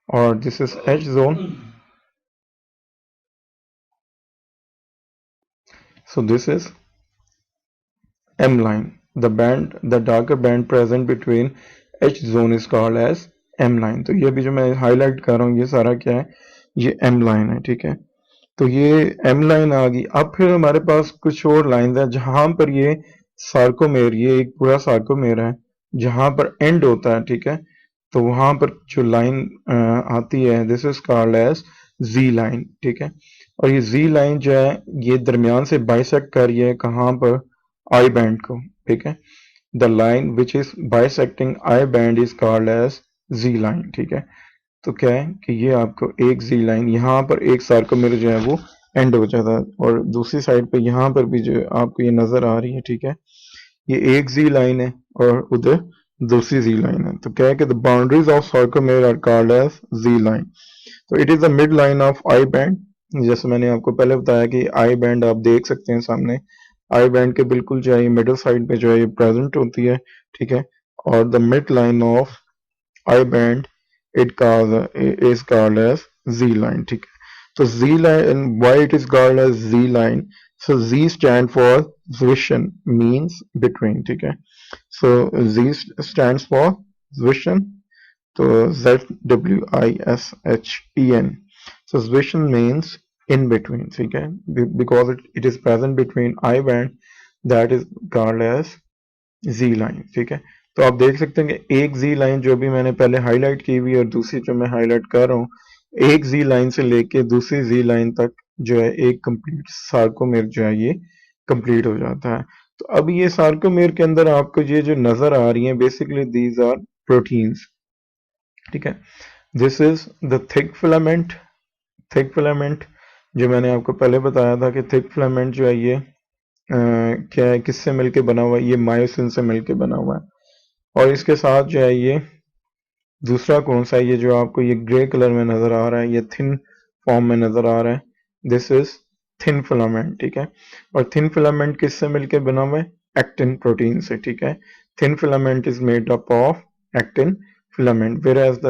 or this is H zone, so this is M line. The darker band present between H zone is called as M line. तो ये भी जो मैं highlight कर रहा हूँ ये सारा क्या है, ये M line है, ठीक है। तो ये एम लाइन आ गई। अब फिर हमारे पास कुछ और लाइन है जहां पर ये सार्कोमेर, ये एक पूरा सार्कोमेर है जहां पर एंड होता है, ठीक है। तो वहां पर जो लाइन आती है, this is called as G line, ठीक है। और ये जी लाइन जो है ये दरमियान से बाइसेक्ट कर रही है कहां पर, आई बैंड को, ठीक है। The line which is bisecting I band is called as G line, ठीक है। तो क्या है कि ये आपको एक जी लाइन यहाँ पर एक सार्कोमेर जो है वो एंड हो जाता है, और दूसरी साइड पे यहाँ पर भी जो आपको ये नजर आ रही है, ठीक है, ये एक जी लाइन है और उधर दूसरी जी लाइन है। तो क्या है कि the boundaries of sarcomere are called as G line. तो it is the mid line of I band. जैसे मैंने आपको पहले बताया कि आई बैंड आप देख सकते हैं सामने, आई बैंड के बिल्कुल जो है मिडिल साइड पे जो है ये प्रेजेंट होती है, ठीक है। और the mid line of I band is called as Z line, ठीक है। तो Z line, why it is called as Z line? So Z stand for Zwishen, means between, ठीक है। So Z stands for Zwishen, तो ZWISHEN, so Zwishen means in between, ठीक है, because it is present between I band, that is called as G line, ठीक है। तो आप देख सकते हैं कि एक जी लाइन जो भी मैंने पहले हाईलाइट की हुई और दूसरी जो मैं हाईलाइट कर रहा हूँ, एक जी लाइन से लेके दूसरी जी लाइन तक जो है एक कंप्लीट सार्कोमेर जो है ये कंप्लीट हो जाता है। तो अब ये सार्कोमेर के अंदर आपको ये जो नजर आ रही है, बेसिकली दीज आर प्रोटीन्स, ठीक है। This is the thick filament. Thick filament जो मैंने आपको पहले बताया था कि थिक फिलामेंट जो है ये क्या है, किससे मिलके बना हुआ है, ये मायोसिन से मिलके बना हुआ है। और इसके साथ जो है ये दूसरा कौन सा है, ये जो आपको ये ग्रे कलर में नजर आ रहा है, ये थिन फॉर्म में नजर आ रहा है, दिस इज थिन फिलामेंट, ठीक है। और थिन फिलामेंट किससे मिलके बना हुआ है? एक्टिन प्रोटीन से, ठीक है। Thin filament is made up of actin filament, whereas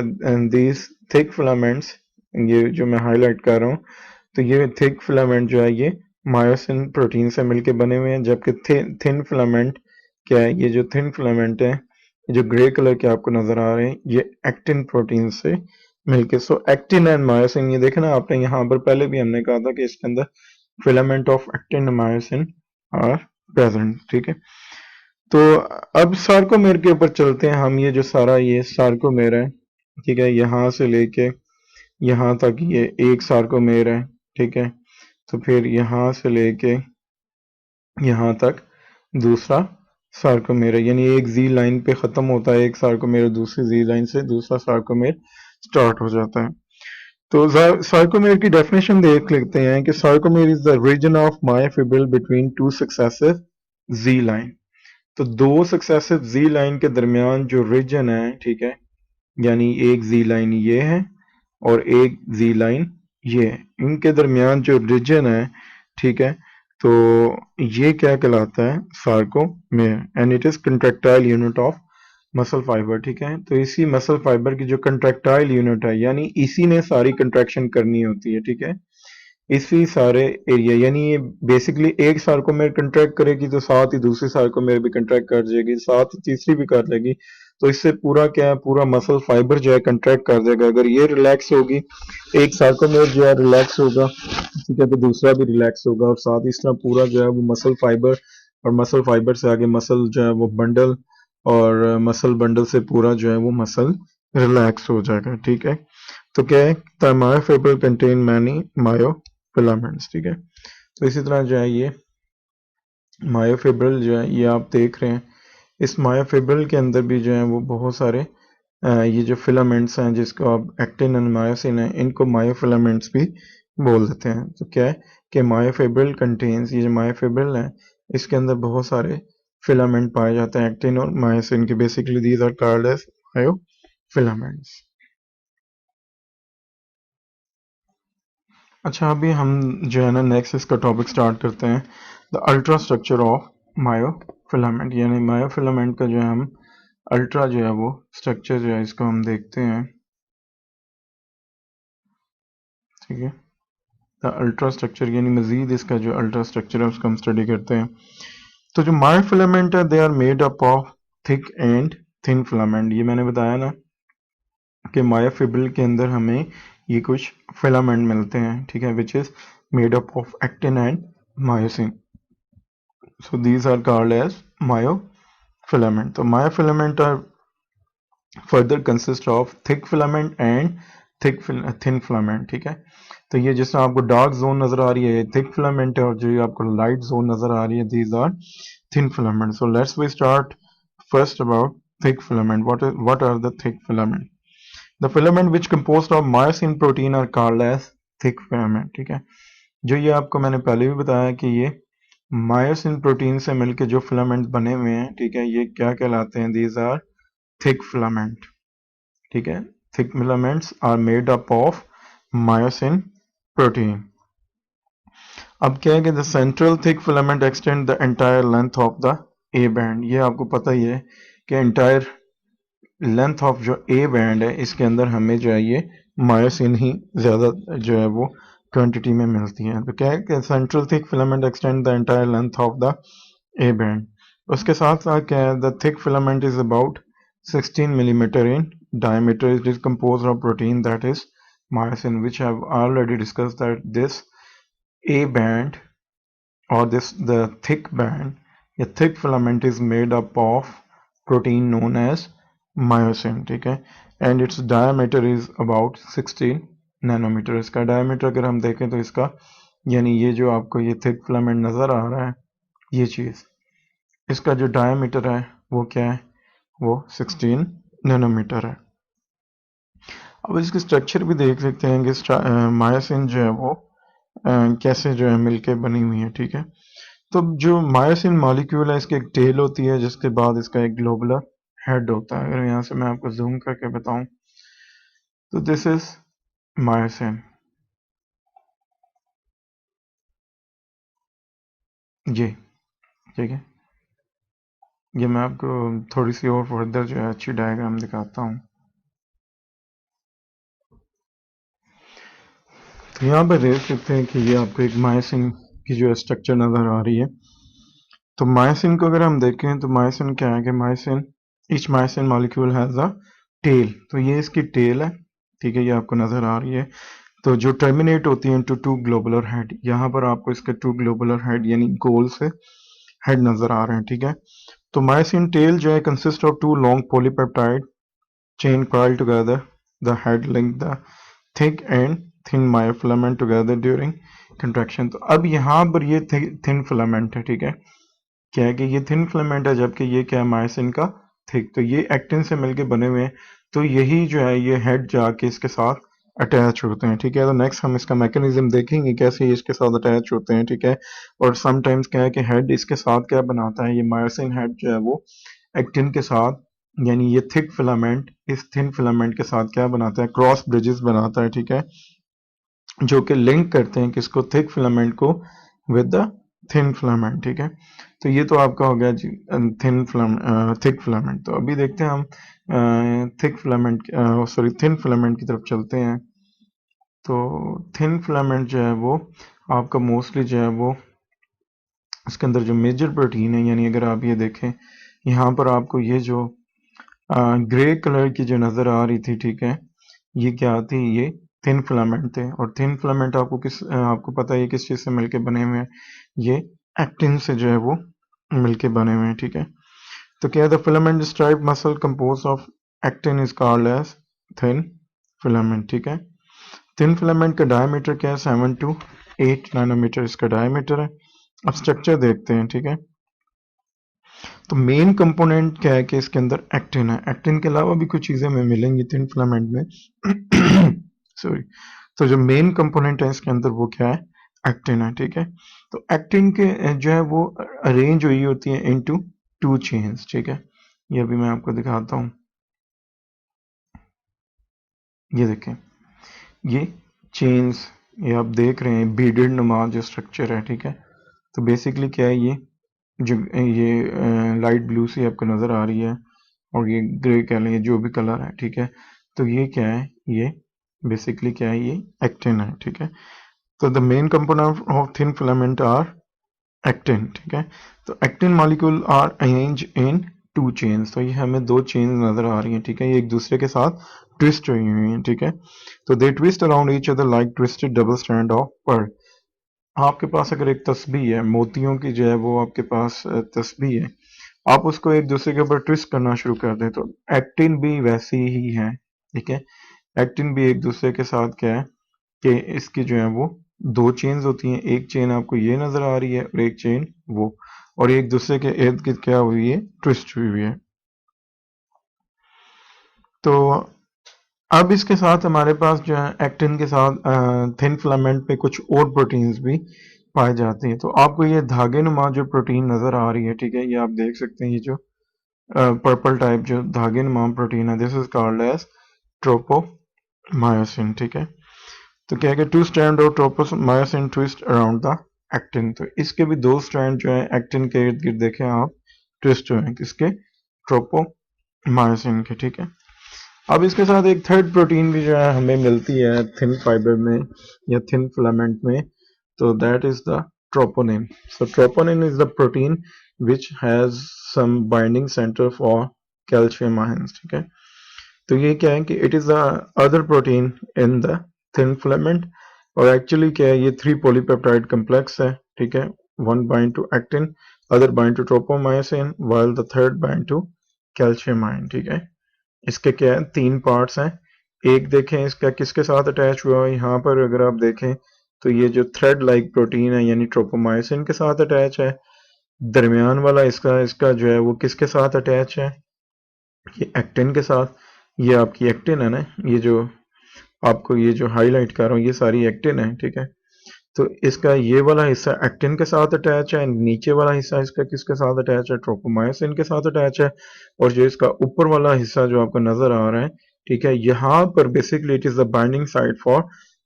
these thick filaments, ये जो मैं हाईलाइट कर रहा हूँ, तो ये थिक फिलामेंट जो है ये मायोसिन प्रोटीन से मिलके बने हुए हैं, जबकि थिन फिलामेंट क्या है? ये जो थिन फिलामेंट है, जो ग्रे कलर के आपको नजर आ रहे हैं, ये एक्टिन प्रोटीन से मिलके, सो एक्टिन एंड मायोसिन, ये देखे ना आपने यहाँ पर, पहले भी हमने कहा था कि इसके अंदर filament of actin and myosin are present, ठीक है। तो अब सार्कोमेर के ऊपर चलते हैं हम। ये जो सारा ये सार्कोमेर है, ठीक है, यहाँ से लेके यहाँ तक ये एक सार्कोमेर है, ठीक है। तो फिर यहाँ से लेके यहाँ तक दूसरा सार्कोमेर है, यानी एक जी लाइन पे खत्म होता है एक सार्कोमेर, दूसरी जी लाइन से दूसरा सार्कोमेर स्टार्ट हो जाता है। तो सार्कोमेर की डेफिनेशन देख लेते हैं कि sarcomere is the region of myofibril between two successive G line. तो दो सक्सेसिव जी लाइन के दरमियान जो रीजन है, ठीक है, यानी एक जी लाइन ये है और एक जी लाइन ये है, इनके दरमियान जो रीजन है, ठीक है, तो ये क्या कहलाता है? Sarcomere, and it is contractile unit of muscle fibre, ठीक है। तो इसी मसल फाइबर की जो कंट्रेक्टाइल यूनिट है, यानी इसी ने सारी कंट्रैक्शन करनी होती है, ठीक है, इसी सारे एरिया, यानी ये बेसिकली एक सार्कोमेर कंट्रैक्ट करेगी तो साथ ही दूसरी सार्कोमेर भी कंट्रैक्ट कर जाएगी, साथ ही तीसरी भी कर लेगी। तो इससे पूरा क्या है, पूरा मसल फाइबर जो है कंट्रैक्ट कर देगा। अगर ये रिलैक्स होगी, एक सार्कोमेर जो है रिलैक्स होगा, ठीक है, तो दूसरा भी रिलैक्स होगा, और साथ ही इस तरह पूरा जो है वो मसल फाइबर, और मसल फाइबर से आगे मसल जो है वो बंडल, और मसल बंडल से पूरा जो है वो मसल रिलैक्स हो जाएगा, ठीक है। तो क्या है? The myofibril contain many myofilaments, ठीक है। तो इसी तरह जो है ये मायोफिब्रिल जो है ये आप देख रहे हैं, इस मायोफिब्रिल के अंदर भी जो है वो बहुत सारे ये जो फिलामेंट्स हैं, जिसको आप एक्टिन एंड मायोसिन है, इनको मायोफिलामेंट्स भी बोल देते हैं। तो क्या है कि मायोफिब्रिल कंटेन्स, ये जो मायोफिब्रिल है, इसके अंदर बहुत सारे फिलामेंट पाए जाते हैं एक्टिन और मायोसिन के। Basically these are called as myofilaments. अच्छा, अभी हम जो है ना नेक्स्ट इसका टॉपिक स्टार्ट करते हैं, the ultra structure of myofilament, यानी मायोफिलामेंट का जो है हम अल्ट्रा जो है वो स्ट्रक्चर जो है इसको हम देखते हैं, ठीक है। द अल्ट्रा स्ट्रक्चर यानी मजीद इसका जो अल्ट्रा स्ट्रक्चर है उसको हम स्टडी करते हैं। तो जो मायोफिलामेंट है, they are made up of thick and thin filament. ये मैंने बताया ना कि मायोफिब्रिल के अंदर हमें ये कुछ फिलामेंट मिलते हैं, ठीक है, which is made up of actin and myosin. So these are called as myofilament. So myofilament are further consist of thick filament and thin filament, ठीक है। तो ये जिस तरह आपको डार्क जोन नजर आ रही है ये थिक फिलामेंट है, और जो ये आपको लाइट जोन नजर आ रही है these are thin filament. So let's we start first about thick filament. What are the thick filament? The filament which composed of myosin protein are called as thick filament, ठीक है। जो ये आपको मैंने पहले भी बताया कि ये मायोसिन प्रोटीन से मिलके जो फिलामेंट बने हुए हैं, ठीक है, ये क्या कहलाते हैं? दीज आर थिक फिलामेंट, ठीक है। Thick filaments are made up of myosin protein. अब क्या है कि the central thick filament extend the entire length of the A band. ये आपको पता ही है कि एंटायर लेंथ ऑफ जो ए बैंड है, इसके अंदर हमें जो है ये मायोसिन ही ज्यादा जो है वो क्वांटिटी में मिलती है। तो क्या है कि central thick filament extend the entire length of the A band. उसके साथ साथ क्या है, the thick filament is about 16 millimeter in diameter. It is composed of protein that is myosin, which I have already discussed that this A band, or this the thick band, a thick filament is made up of protein known as myosin, ठीक है, and its diameter is about 16 nanometer. इसका diameter अगर हम देखें तो इसका, यानी ये जो आपको ये thick filament नजर आ रहा है, ये चीज, इसका जो डायमीटर है वो क्या है? वो 16 नैनोमीटर है। अब इसके स्ट्रक्चर भी देख सकते हैं कि मायोसिन जो है वो कैसे जो है मिलके बनी हुई है, ठीक है। तो जो मायोसिन मॉलिक्यूल है, इसकी एक टेल होती है, जिसके बाद इसका एक ग्लोबुलर हेड होता है। अगर यहाँ से मैं आपको जूम करके बताऊं तो दिस इज मायोसिन, ये ठीक है, ये मैं आपको थोड़ी सी और फर्दर जो है अच्छी डायग्राम दिखाता हूँ। तो यहाँ पर देख सकते हैं कि ये आपको एक मायोसिन की जो है स्ट्रक्चर नज़र आ रही है। तो मायोसिन को अगर हम देखें तो मायोसिन क्या है कि myosin, each myosin molecule has a tail. तो ये इसकी टेल है, ठीक है, ये आपको नज़र आ रही है। तो जो टर्मिनेट होती है इनटू टू ग्लोबुलर हेड, यहाँ पर आपको इसके टू ग्लोबुलर हेड यानी गोल से हेड नज़र आ रहे हैं, ठीक है। तो मायोसिन टेल जो है consist of two long polypeptide chain coiled together. The head link the thick and thin myofilament together during contraction. तो अब यहाँ पर ये थिन फिलामेंट है, ठीक है। क्या है कि ये थिन फिलामेंट है, जबकि ये क्या है मायोसिन का थिक। तो ये एक्टिन से मिलके बने हुए हैं। तो यही जो है ये हेड जाके इसके साथ अटैच होते हैं, ठीक है। तो नेक्स्ट हम इसका मैकेनिज्म देखेंगे कैसे ये इसके साथ अटैच होते हैं, ठीक है। और समटाइम्स क्या है कि हेड इसके साथ क्या बनाता है, ये मायोसिन हेड जो है वो एक्टिन के साथ, यानी ये थिक फिलामेंट इस थिन फिलामेंट के साथ क्या बनाता है, क्रॉस ब्रिजेस बनाता है, ठीक है, जो कि लिंक करते हैं किसको, थिक फिलामेंट को विद द थिन फिलामेंट, ठीक है। तो ये तो आपका हो गया जी थिक फिलामेंट। तो अभी देखते हैं हम thick filament sorry thin filament की तरफ चलते हैं। तो थिन फिलामेंट जो है वो आपका मोस्टली जो है वो इसके अंदर जो मेजर प्रोटीन है, यानी अगर आप ये देखें यहाँ पर आपको ये जो ग्रे कलर की जो नज़र आ रही थी, ठीक है, ये क्या थी, ये थिन फिलामेंट थे। और थिन फिलामेंट आपको पता है ये किस चीज़ से मिलके बने हुए हैं, ये एक्टिन से जो है वो मिलके बने हुए हैं, ठीक है। तो क्या the filament stripe muscle compose of actin is called as thin filament, ठीक है। थिन फिलामेंट का डायमीटर क्या है, 7 to 8 नैनोमीटर इसका डायमीटर है। अब स्ट्रक्चर देखते हैं, ठीक है। तो मेन कंपोनेंट क्या है कि इसके अंदर एक्टिन है। एक्टिन के अलावा भी कुछ चीज़ें हमें मिलेंगी थिन फिलामेंट में सॉरी। तो जो मेन कंपोनेंट है इसके अंदर वो क्या है, एक्टिन है, ठीक है। तो एक्टिन के जो है वो अरेंज हुई होती है इनटू टू चेन्स, ठीक है। ये अभी मैं आपको दिखाता हूँ, ये देखें, ये चेन्स, ये आप देख रहे हैं बीडेड नुमा जो स्ट्रक्चर है, ठीक है। तो बेसिकली क्या है, जो ये लाइट ब्लू सी आपको नज़र आ रही है और ये ग्रे कह लें, जो भी कलर है, ठीक है। तो ये क्या है, ये बेसिकली क्या है, ये एक्टिन है, ठीक है। तो the main component of thin filament are actin, ठीक है। तो actin molecule are arrange in two chains. तो ये हमें दो चेन्स नजर आ रही हैं, ठीक है, ये एक दूसरे के साथ ट्विस्ट हुई हुई हैं, ठीक है। तो they twist around each other like twisted double strand of pearl. आपके पास अगर एक तस्बीह है मोतियों की, जो है वो आपके पास तस्बीह है, आप उसको एक दूसरे के ऊपर ट्विस्ट करना शुरू कर दें, तो एक्टिन भी वैसी ही है, ठीक है। एक्टिन भी एक दूसरे के साथ क्या है कि इसकी जो है वो दो चेन्स होती हैं, एक चेन आपको ये नजर आ रही है और एक चेन वो, और एक दूसरे के इर्द गिर्द क्या हुई है, ट्विस्ट हुई हुई है। तो अब इसके साथ हमारे पास जो है एक्टिन के साथ थिन फिलामेंट पे कुछ और प्रोटीन्स भी पाए जाते हैं। तो आपको ये धागे नुमा जो प्रोटीन नजर आ रही है, ठीक है, ये आप देख सकते हैं, ये जो पर्पल टाइप जो धागे नुमा प्रोटीन है, this is called as tropomyosin, ठीक है। तो क्या है कि टू स्ट्रैंड और tropomyosin twist around the actin. तो इसके भी दो स्ट्रैंड जो है एक्टिन के इर्द गिर्द देखें आप, ट्विस्ट हुए हैं, किसके, ट्रोपोमायोसिन के, ठीक है। अब इसके साथ एक थर्ड प्रोटीन भी जो है हमें मिलती है थिन फाइबर में या थिन फिलामेंट में, तो that is the troponin. So troponin is the protein which has some binding center for calcium ions, ठीक है। तो ये क्या है कि it is the other protein in the thin filament, और एक्चुअली क्या है, ये 3 पॉलीपेप्टाइड कम्प्लेक्स है, ठीक है। One bind to actin, other bind to tropomyosin, while the third bind to calcium ion, ठीक है। इसके क्या है, 3 पार्ट्स हैं। एक देखें इसका किसके साथ अटैच हुआ है, यहाँ पर अगर आप देखें तो ये जो थ्रेड लाइक प्रोटीन है यानी ट्रोपोमायोसिन के साथ अटैच है। दरमियान वाला इसका इसका जो है वो किसके साथ अटैच है, ये एक्टिन के साथ। ये आपकी एक्टिन है ना, ये जो आपको ये जो हाईलाइट कर रहा हूँ ये सारी एक्टिन है, ठीक है। तो इसका ये वाला हिस्सा एक्टिन के साथ अटैच है, नीचे वाला हिस्सा इसका किसके साथ अटैच है, ट्रोपोमायोसिन के साथ अटैच है। और जो इसका ऊपर वाला हिस्सा जो आपको नजर आ रहा है, ठीक है, यहाँ पर basically it is the binding site for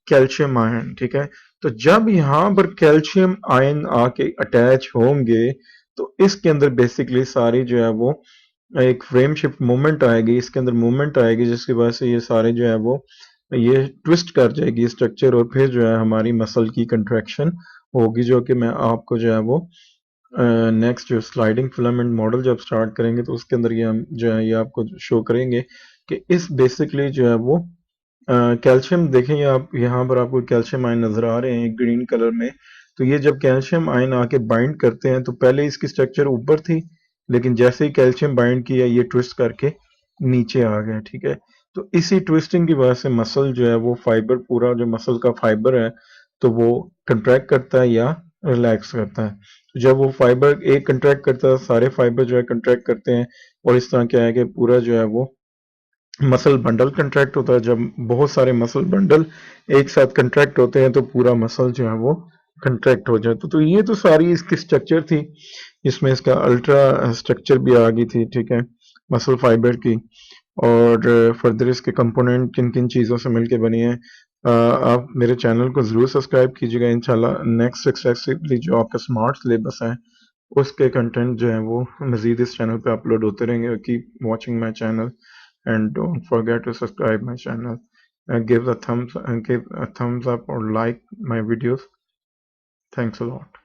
calcium ion, ठीक है। तो जब यहाँ पर कैल्शियम आयन आके अटैच होंगे तो इसके अंदर बेसिकली सारी जो है वो एक फ्रेम शिफ्ट मूवमेंट आएगी, इसके अंदर मूवमेंट आएगी जिसकी वजह से ये सारे जो है वो ये ट्विस्ट कर जाएगी स्ट्रक्चर और फिर जो है हमारी मसल की कंट्रैक्शन होगी, जो कि मैं आपको जो है वो नेक्स्ट जो स्लाइडिंग फिलामेंट मॉडल जब स्टार्ट करेंगे तो उसके अंदर ये हम जो है ये आपको शो करेंगे कि इस बेसिकली जो है वो कैल्शियम देखें, ये आप यहाँ पर आपको कैल्शियम आयन नजर आ रहे हैं ग्रीन कलर में। तो ये जब कैल्शियम आयन आके बाइंड करते हैं तो पहले इसकी स्ट्रक्चर ऊपर थी, लेकिन जैसे ही कैल्शियम बाइंड किया ये ट्विस्ट करके नीचे आ गया, ठीक है। तो इसी ट्विस्टिंग की वजह से मसल जो है वो फाइबर, पूरा जो मसल का फाइबर है तो वो कंट्रैक्ट करता है या रिलैक्स करता है। तो जब वो फाइबर एक कंट्रैक्ट करता है सारे फाइबर जो है कंट्रैक्ट करते हैं, और इस तरह क्या है कि पूरा जो है वो मसल बंडल कंट्रैक्ट होता है। जब बहुत सारे मसल बंडल एक साथ कंट्रैक्ट होते हैं तो पूरा मसल जो है वो कंट्रैक्ट हो जाता है। तो ये तो सारी इसकी स्ट्रक्चर थी, इसमें इसका अल्ट्रा स्ट्रक्चर भी आ गई थी, ठीक है, मसल फाइबर की। और फर्दर इसके कंपोनेंट किन किन चीज़ों से मिलके बनी है। आप मेरे चैनल को ज़रूर सब्सक्राइब कीजिएगा। इंशाल्लाह नेक्स्ट सक्सेसफुली जो आपका स्मार्ट सिलेबस है उसके कंटेंट जो है वो मज़ीद इस चैनल पे अपलोड होते रहेंगे। Keep watching my channel and don't forget to subscribe my channel and give a thumbs up or like my videos. Thanks a lot.